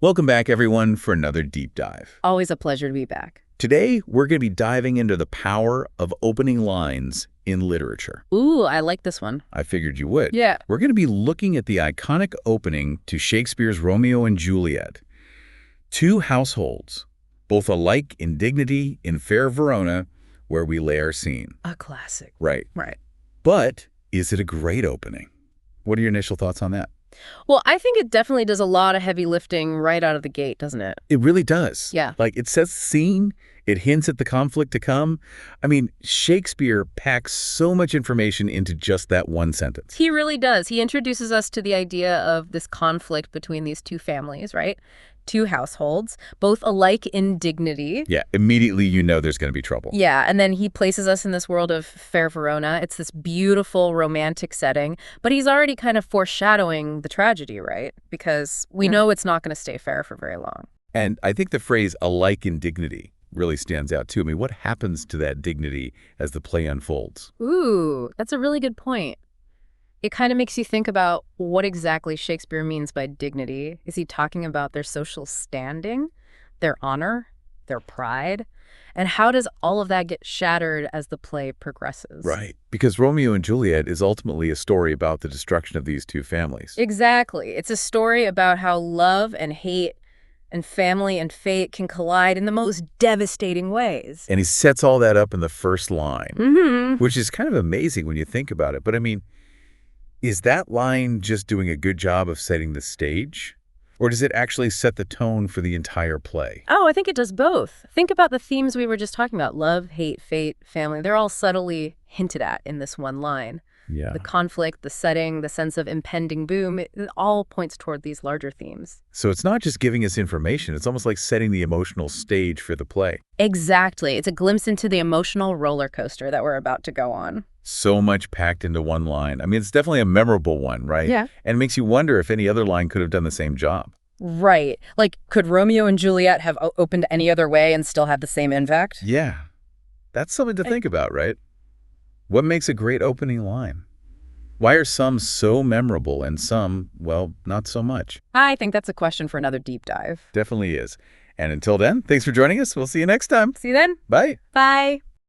Welcome back, everyone, for another deep dive. Always a pleasure to be back. Today, we're going to be diving into the power of opening lines in literature. Ooh, I like this one. I figured you would. Yeah. We're going to be looking at the iconic opening to Shakespeare's Romeo and Juliet. Two households, both alike in dignity in fair Verona, where we lay our scene. A classic. Right. Right. But is it a great opening? What are your initial thoughts on that? Well, I think it definitely does a lot of heavy lifting right out of the gate, doesn't it? It really does. Yeah. Like, it sets the scene. It hints at the conflict to come. I mean, Shakespeare packs so much information into just that one sentence. He really does. He introduces us to the idea of this conflict between these two families, right? Two households, both alike in dignity. Yeah, immediately you know there's going to be trouble. Yeah, and then he places us in this world of fair Verona. It's this beautiful romantic setting, but he's already kind of foreshadowing the tragedy, right? Because we know it's not going to stay fair for very long. And I think the phrase alike in dignity really stands out too. I mean, what happens to that dignity as the play unfolds? Ooh, that's a really good point. It kind of makes you think about what exactly Shakespeare means by dignity. Is he talking about their social standing, their honor, their pride? And how does all of that get shattered as the play progresses? Right, because Romeo and Juliet is ultimately a story about the destruction of these two families. Exactly. It's a story about how love and hate and family and fate can collide in the most devastating ways. And he sets all that up in the first line, Mm-hmm. which is kind of amazing when you think about it. But I mean, is that line just doing a good job of setting the stage? Or does it actually set the tone for the entire play? Oh, I think it does both. Think about the themes we were just talking about. Love, hate, fate, family. They're all subtly hinted at in this one line. Yeah. The conflict, the setting, the sense of impending boom, it all points toward these larger themes. So it's not just giving us information. It's almost like setting the emotional stage for the play. Exactly. It's a glimpse into the emotional roller coaster that we're about to go on. So much packed into one line. I mean, it's definitely a memorable one, right? Yeah. And it makes you wonder if any other line could have done the same job. Right. Like, could Romeo and Juliet have opened any other way and still had the same impact? Yeah. That's something to think about, right? What makes a great opening line? Why are some so memorable and some, well, not so much? I think that's a question for another deep dive. Definitely is. And until then, thanks for joining us. We'll see you next time. See you then. Bye. Bye.